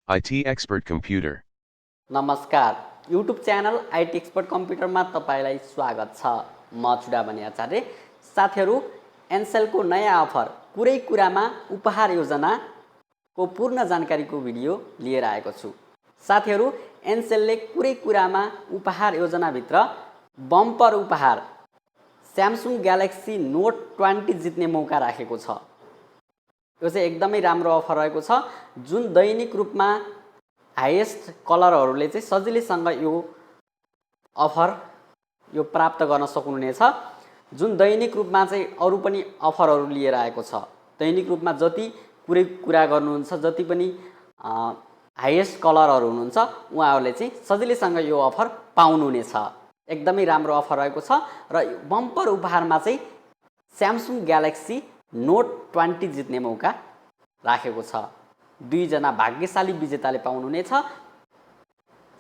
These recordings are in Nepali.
itexpertcomputer. नमस्कार YouTube च्यानल itexpertcomputer मा तपाईलाई स्वागत छ। म चुडामनी आचार्य। साथीहरु, Ncell को नयाँ अफर कुरै कुरामा उपहार योजना को पूर्ण जानकारीको भिडियो लिएर आएको छु। साथीहरु, Ncell ले कुरै कुरामा उपहार योजना भित्र बम्पर उपहार Samsung Galaxy Note 20 जित्ने मौका राखेको छ। यो चाहिँ एकदमै राम्रो अफर रहेको छ, जुन दैनिक रूपमा हाईएस्ट कलरहरुले चाहिँ सजिलैसँग यो अफर यो प्राप्त गर्न सक्नुहुनेछ। जुन दैनिक रूपमा चाहिँ अरु पनि अफरहरु लिएर आएको छ। दैनिक रूपमा जति कुरै कुरा गर्नुहुन्छ, जति पनि हाईएस्ट कलरहरु हुनुहुन्छ, उहाँहरुले चाहिँ सजिलैसँग यो अफर पाउनुहुनेछ। एकदमै राम्रो अफर रहेको छ र बम्पर उपहारमा चाहिँ Samsung Galaxy Note 20 जित्ने मौका राखेको छ। 2 जना भाग्यशाली विजेताले पाउनुहुनेछ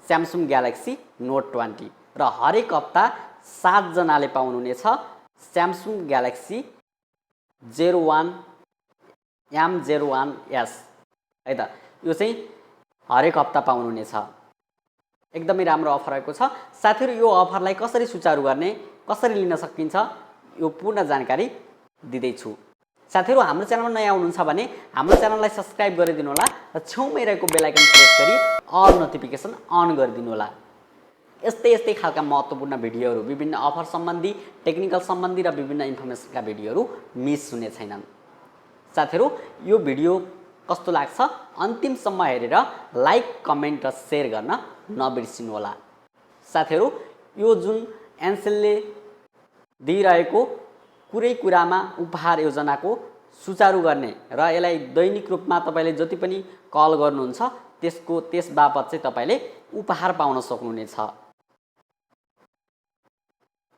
Samsung Galaxy Note 20 र हरेक हप्ता 7 जनाले पाउनुहुनेछ Samsung Galaxy M01S है त। यो चाहिँ हरेक हप्ता पाउनुहुनेछ। एकदमै राम्रो अफर रहेको छ। साथीहरु, यो अफरलाई कसरी सुचारु गर्ने, कसरी लिन सकिन्छ, यो पूर्ण जानकारी दिदै छु। साथीहरु, हाम्रो च्यानलमा नयाँ हुनुहुन्छ भने हाम्रो च्यानललाई सब्स्क्राइब गरिदिनु होला र छेउमै रहेको बेल आइकन प्रेस गरी अल नोटिफिकेसन अन गरिदिनु होला। यस्तै खालका महत्त्वपूर्ण भिडियोहरु, विभिन्न अफर सम्बन्धी, टेक्निकल सम्बन्धी र विभिन्न इन्फर्मेसनका भिडियोहरु मिस हुने छैनन्। साथीहरु, यो भिडियो कस्तो लाग्छ अन्तिमसम्म हेरेर लाइक, कमेन्ट र शेयर गर्न नबिर्सिनु होला। साथीहरु, यो जुन Ncell ले दिइरहेको कुरै कुरामा उपहार योजनाको सुचारु गर्ने र यसलाई दैनिक रूपमा तपाईले जति पनि कल गर्नुहुन्छ त्यस बापत चाहिँ तपाईले उपहार पाउन सक्नुहुनेछ।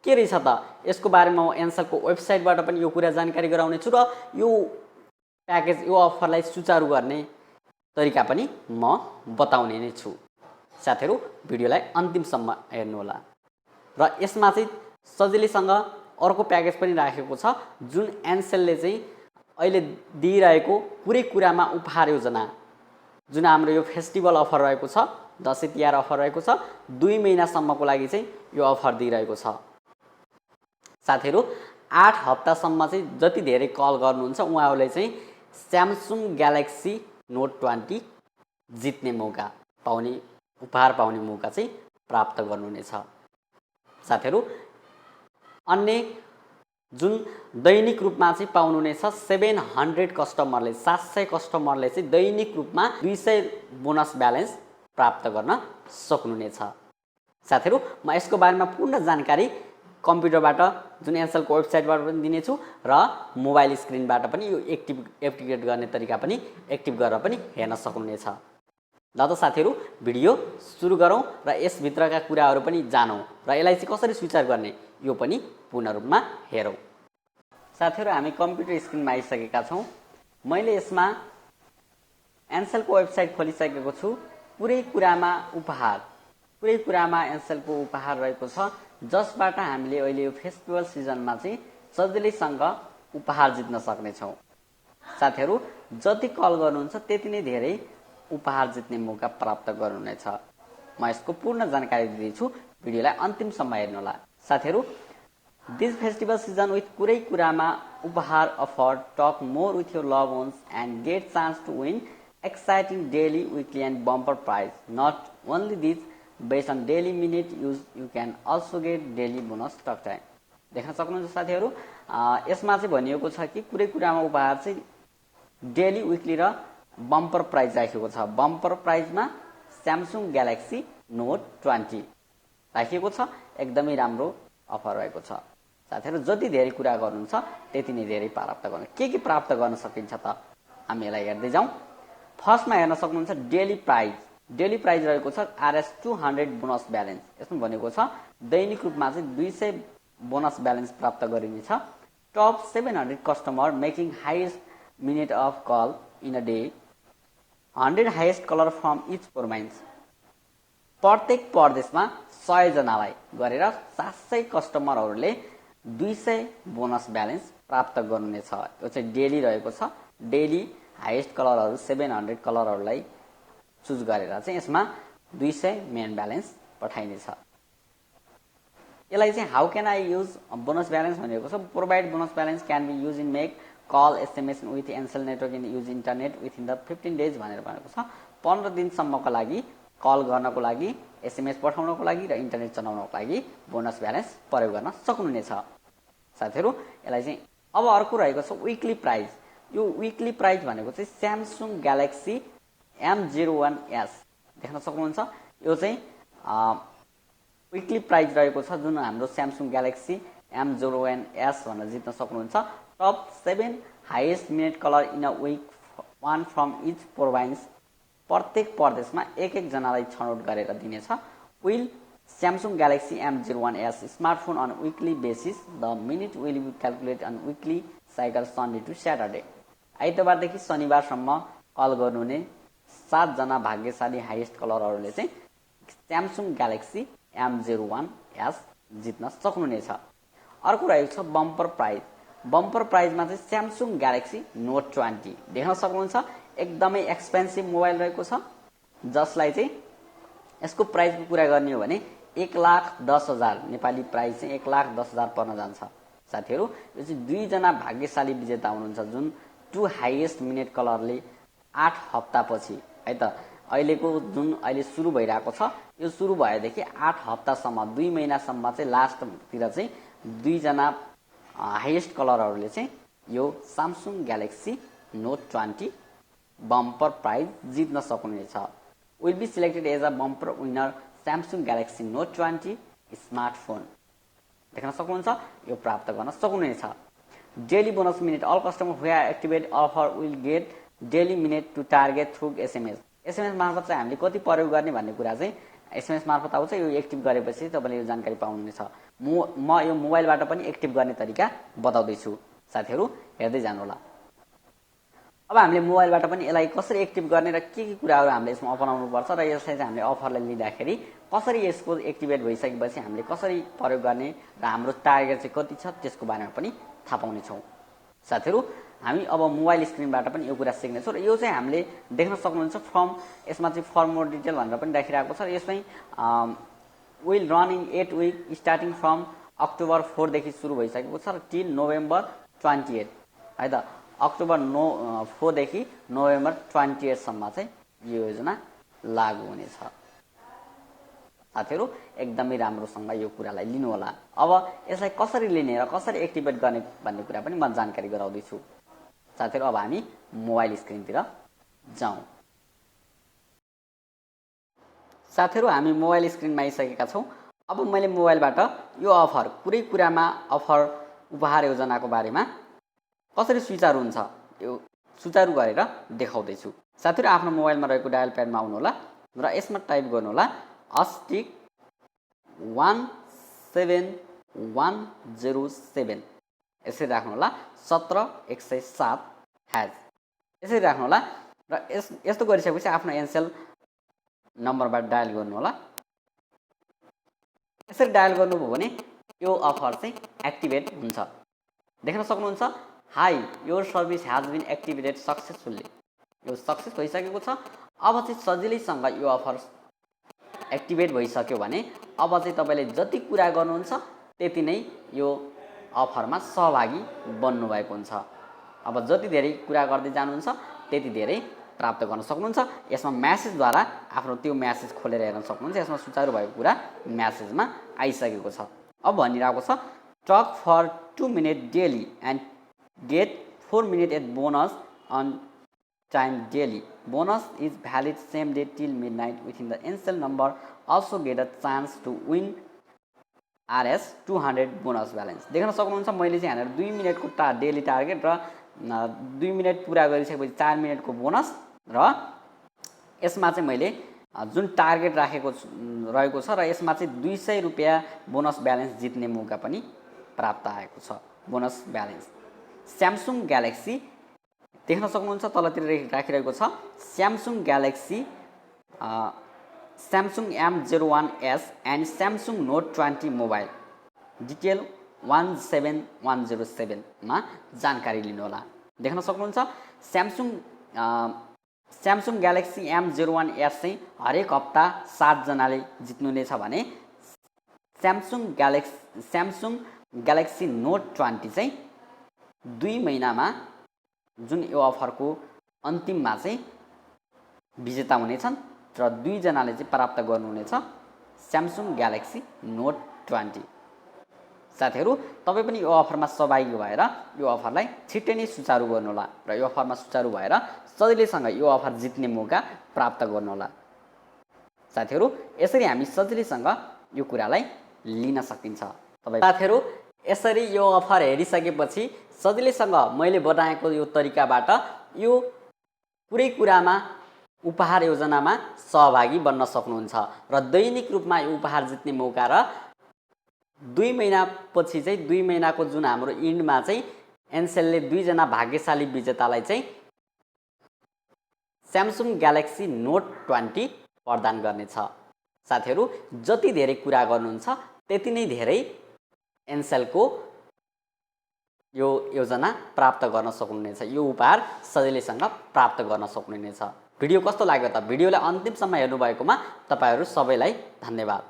के रहेछ त यसको बारेमा म Ncell को वेबसाइटबाट पनि यो कुरा जानकारी गराउने छु र यो प्याकेज, यो अफरलाई सुचारु गर्ने तरिका पनि म बताउने नै छु। साथीहरु, भिडियोलाई अन्तिमसम्म हेर्नु होला। र यसमा चाहिँ सजिलैसँग अर्को प्याकेज पनि राखेको छ, जुन Ncell ले चाहिँ अहिले दिइरहेको कुरै कुरामा उपहार योजना, जुन हाम्रो यो फेस्टिभल अफर रहेको छ, दशैं तिहार अफर रहेको छ, 2 महिनासम्मको लागि चाहिँ यो अफर दिइरहेको छ। साथीहरु, 8 हप्तासम्म चाहिँ जति धेरै कल गर्नुहुन्छ उहाँहरुले चाहिँ Samsung Galaxy Note 20 जित्ने मौका पाउने, उपहार पाउने मौका चाहिँ प्राप्त गर्नुहुनेछ। साथीहरु, अन्य जुन दैनिक रूपमा चाहिँ पाउनुहुनेछ 700 कस्टमरले, 700 कस्टमरले चाहिँ दैनिक रूपमा 200 बोनस ब्यालेन्स प्राप्त गर्न सक्नुहुनेछ। साथीहरु, म यसको बारेमा पूर्ण जानकारी कम्प्युटरबाट जुन Ncell को वेबसाइटबाट पनि दिनेछु र मोबाइल स्क्रिनबाट पनि यो एक्टिभेट गर्ने तरिका पनि एक्टिभ गरेर पनि हेर्न सक्नुहुनेछ। ल त साथीहरु, भिडियो सुरु गरौँ र यस भित्रका कुराहरु पनि जानौँ र यसलाई चाहिँ कसरी स्विच गर्ने यो पनि पूर्ण रूपमा हेरौँ। साथीहरु, हामी कम्प्युटर स्क्रिनमा आइसकेका छौं। मैले यसमा Ncell को वेबसाइट खोलिसकेको छु। कुरै कुरामा उपहार, कुरै कुरामा Ncell को उपहार रहेको छ, जसबाट हामीले अहिले यो फेस्टिभल सिजनमा चाहिँ सजिलैसँग उपहार जित्न सक्ने छौं। साथीहरु, जति कल गर्नुहुन्छ त्यति नै धेरै उपहार जित्ने मौका प्राप्त गर्नुहुनेछ। म यसको पूर्ण जानकारी दिदैछु, भिडियोलाई अन्तिमसम्म हेर्नु होला। साथीहरु, दिस फेस्टिभल सिजन विथ कुरै कुरामा उपहार offer, talk more with your love ones and get chance to win exciting daily, weekly and bumper prize. Not only this, based on daily minute use, you can also get daily bonus talk time. देख्न सक्नुहुन्छ साथीहरु, यसमा चाहिँ भनिएको छ कि कुरै कुरामा उपहार चाहिँ डेली, विकली र बम्पर प्राइज राखेको छ। बम्पर प्राइजमा Samsung Galaxy Note 20 राखिएको छ। एकदमै राम्रो अफर रहेको छ। साथीहरु, जति धेरै कुरा गर्नुहुन्छ त्यति नै धेरै प्राप्त गर्न, के प्राप्त गर्न सकिन्छ त हामी यसलाई हेर्दै जाउँ। फर्स्टमा हेर्न सक्नुहुन्छ डेली प्राइज। डेली प्राइज रहेको छ RS 200 बोनस ब्यालेन्स। यसमा भनेको छ दैनिक रूपमा चाहिँ 200 बोनस ब्यालेन्स प्राप्त गरिनेछ। Top 700 customer making highest minute of call in a day, 100 highest caller from each province. प्रत्येक प्रदेशमा 100 जनालाई गरेर 700 कस्टमरहरूले 200 बोनस ब्यालेन्स प्राप्त गर्नुहुनेछ। यो चाहिँ डेली रहेको छ। डेली हाईएस्ट कलरहरु 700 कलरहरुलाई चुज गरेर चाहिँ यसमा 200 मिनेट ब्यालेन्स पठाइनेछ। यसलाई चाहिँ how can I use bonus balance भनेको छ provide bonus balance can be use in make call SMS with Ncell network in use internet within the 15 days भनेर भनेको छ। 15 दिनसम्मको लागि कल गर्नको लागि, एसएमएस पठाउनको लागि र इन्टरनेट चलाउनको लागि बोनस ब्यालेन्स प्रयोग गर्न सक्नुहुनेछ। साथीहरु यसलाई चाहिँ अब अर्को रहेको छ विकली प्राइस। यो विकली प्राइस भनेको चाहिँ स्यामसुङ ग्यालेक्सी M01s देख्न सक्नुहुन्छ। यो चाहिँ विकली प्राइस रहेको छ जुन हाम्रो स्यामसुङ ग्यालेक्सी M01s भनेर जित्न सक्नुहुन्छ। Top 7 highest minute caller in a week, 1 from each province. प्रत्येक प्रदेशमा एक जनालाई छनौट गरेर दिनेछ। Will Samsung Galaxy M01s smartphone on weekly basis, the minute will be calculate on weekly cycle Sunday to Saturday. आइतबारदेखि शनिबारसम्म कल गर्नुहुने 7 जना भाग्यशाली हाईएस्ट कलरहरूले चाहिँ स्यामसुङ ग्यालेक्सी M01s जित्न सक्नुहुनेछ। अर्को रहेको छ बम्पर प्राइज। बम्पर प्राइजमा चाहिँ स्यामसुङ ग्यालेक्सी नोट 20 देख्न सक्नुहुन्छ। एकदमै एक्सपेन्सिभ मोबाइल रहेको छ जसलाई चाहिँ यसको प्राइसको कुरा गर्ने हो भने 1,10,000 नेपाली प्राइस चाहिँ 1,10,000 पर्न जान्छ। साथीहरु यो चाहिँ 2 जना भाग्यशाली विजेता हुनुहुन्छ जुन 2 हाईएस्ट मिनेट कलरले 8 हप्तापछि है त अहिलेको जुन अहिले सुरु भइरहेको छ यो सुरु भएदेखि 8 हप्तासम्म 2 महिनासम्म चाहिँ लास्टतिर चाहिँ 2 जना हाईएस्ट कलरहरूले चाहिँ यो Samsung Galaxy Note 20 bumper prize जित्न सक्नुहुनेछ। Will be selected as a bumper winner Samsung Galaxy Note 20 smartphone देख्न सक्नुहुन्छ। यो प्राप्त गर्न सक्नुहुनेछ। Daily bonus minute all customer who activate offer will get daily minute to target through SMS. SMS मार्फत चाहिँ हामीले कति प्रयोग गर्ने भन्ने कुरा चाहिँ एसएमएस मार्फत आउँछ। यो एक्टिभ गरेपछि तपाईले यो जानकारी पाउनुहुनेछ। म यो मोबाइलबाट पनि एक्टिभ गर्ने तरिका बताउँदै छु। साथीहरु हेर्दै जानु होला। अब हामीले मोबाइलबाट पनि यसलाई कसरी एक्टिभ गर्ने र के कुराहरू हामीले यसमा अपनाउनु पर्छ र यसलाई चाहिँ हामीले अफरलाई लिँदाखेरि कसरी यसको एक्टिभेट भइसकेपछि हामीले कसरी प्रयोग गर्ने र हाम्रो टार्गेट चाहिँ कति छ त्यसको बारेमा पनि थाहा पाउने छौं। साथीहरु हामी अब मोबाइल स्क्रिनबाट पनि यो कुरा सिक्ने छौं र यो चाहिँ हामीले देख्न सक्नुहुन्छ फ्रम यसमा चाहिँ फर मोर डिटेल भनेर पनि राखिरहेको छ र यसमै will run in 8 week starting from October 4 देखि सुरु भइसकेको छ र टिल नोभेम्बर 28 है त अक्टोबर 4 देखि नोभेम्बर 28 सम्म चाहिँ यो योजना लागू हुनेछ। साथीहरु एकदमै राम्रोसँग यो कुरालाई लिनु होला। अब यसलाई कसरी लिने र कसरी एक्टिभेट गर्ने भन्ने कुरा पनि म जानकारी गराउँदै छु। साथीहरु अब हामी मोबाइल स्क्रिनतिर जाउँ। साथीहरु हामी मोबाइल स्क्रिनमा आइसकेका छौं। अब मैले मोबाइलबाट यो अफर कुरै कुरामा अफर उपहार योजनाको बारेमा कसरी सुचारु हुन्छ यो सुचारु गरेर देखाउँदै छु। साथीहरु आफ्नो मोबाइलमा रहेको डायल प्याडमा आउनु होला र यसमा टाइप गर्नु होला अस्टिक 17107 यसरी राख्नु होला 17107 # यसरी राख्नु होला र यस्तो गरिसकेपछि आफ्नो एनसेल नम्बरबाट डायल गर्नु होला। यसरी डायल गर्नुभयो भने यो अफर चाहिँ एक्टिभेट हुन्छ। देख्न सक्नुहुन्छ hi your service has been activated successfully. यो सक्सेस भइसकेको छ। अब चाहिँ सजिलैसँग यो अफर एक्टिभेट भइसक्यो भने अब चाहिँ तपाईले जति कुरा गर्नुहुन्छ त्यति नै यो अफरमा सहभागी बन्नु भएको हुन्छ। अब जति धेरै कुरा गर्दै जानुहुन्छ त्यति धेरै प्राप्त गर्न सक्नुहुन्छ। यसमा मेसेजद्वारा आफ्नो त्यो मेसेज खोलेर हेर्न सक्नुहुन्छ। यसमा सुचारु भएको कुरा मेसेजमा आइसकेको छ। अब भनिरहेको छ talk for 2 minute daily and get 4 minute at bonus on time daily. Bonus is valid same day till midnight within the Ncell number. Also get a chance to win RS 200 bonus balance. देख्न सक्नुहुन्छ मैले चाहिँ यहाँनिर 2 मिनेटको डेली टार्गेट र 2 मिनेट पूरा गरिसकेपछि 4 मिनेटको बोनस र यसमा चाहिँ मैले जुन टार्गेट राखेको रहेको छ र यसमा चाहिँ 200 रुपैयाँ बोनस ब्यालेन्स जित्ने मौका पनि प्राप्त आएको छ। बोनस ब्यालेन्स स्यामसुङ ग्यालेक्सी देख्न सक्नुहुन्छ तलतिर राखिरहेको छ Samsung galaxy Samsung M01s and Samsung note 20 mobile detail 17107 मा जानकारी लिनु होला। देख्न सक्नुहुन्छ स्यामसुङ स्यामसुङ ग्यालेक्सी M01S चाहिँ हरेक हप्ता 7 जनाले जित्नु नै छ भने स्यामसुङ ग्यालेक्सी नोट 20 चाहिँ 2 महिनामा जुन यो अफरको अन्तिममा चाहिँ विजेता हुनेछन् र 2 जनाले चाहिँ प्राप्त गर्नुहुनेछ स्यामसुङ ग्यालेक्सी नोट 20। साथीहरू तपाईँ पनि यो अफरमा सहभागी भएर यो अफरलाई छिट्टै नै सुचारू गर्नुहोला र यो अफरमा सुचारू भएर सजिलैसँग यो अफर जित्ने मौका प्राप्त गर्नुहोला। साथीहरू यसरी हामी सजिलैसँग यो कुरालाई लिन सकिन्छ। तपाईँ साथीहरू यसरी यो अफर हेरिसकेपछि सजिलैसँग मैले बनाएको यो तरिकाबाट यो पुरै कुरामा उपहार योजनामा सहभागी बन्न सक्नुहुन्छ र दैनिक रूपमा यो उपहार जित्ने मौका र 2 महिनापछि चाहिँ 2 महिनाको जुन हाम्रो इन्डमा चाहिँ एनसेलले 2 जना भाग्यशाली विजेतालाई चाहिँ स्यामसुङ ग्यालेक्सी नोट 20 प्रदान गर्नेछ। साथीहरू जति धेरै कुरा गर्नुहुन्छ त्यति नै धेरै एनसेलको यो योजना प्राप्त गर्न सक्नुहुनेछ, यो उपहार सजिलैसँग प्राप्त गर्न सक्नुहुनेछ। भिडियो कस्तो लाग्यो त? भिडियोलाई अन्तिमसम्म हेर्नुभएकोमा तपाईँहरू सबैलाई धन्यवाद।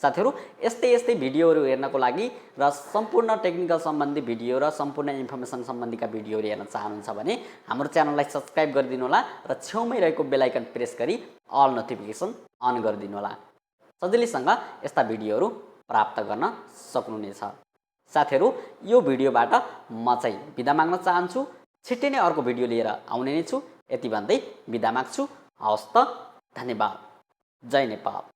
साथीहरू यस्तै भिडियोहरू हेर्नको लागि र सम्पूर्ण टेक्निकल सम्बन्धी भिडियो र सम्पूर्ण इन्फर्मेसन सम्बन्धीका भिडियोहरू हेर्न चाहनुहुन्छ भने हाम्रो च्यानललाई सब्स्क्राइब गरिदिनु होला र छेउमै रहेको बेल आइकन प्रेस गरी अल नोटिफिकेसन अन गरिदिनु होला। सजिलैसँग यस्ता भिडियोहरू प्राप्त गर्न सक्नुहुनेछ। साथीहरू यो भिडियोबाट म चाहिँ बिदा माग्न चाहन्छु। छिट्टै नै अर्को भिडियो लिएर आउने नै छु। यति भन्दै बिदा माग्छु। हवस् त, धन्यवाद। जय नेपाल।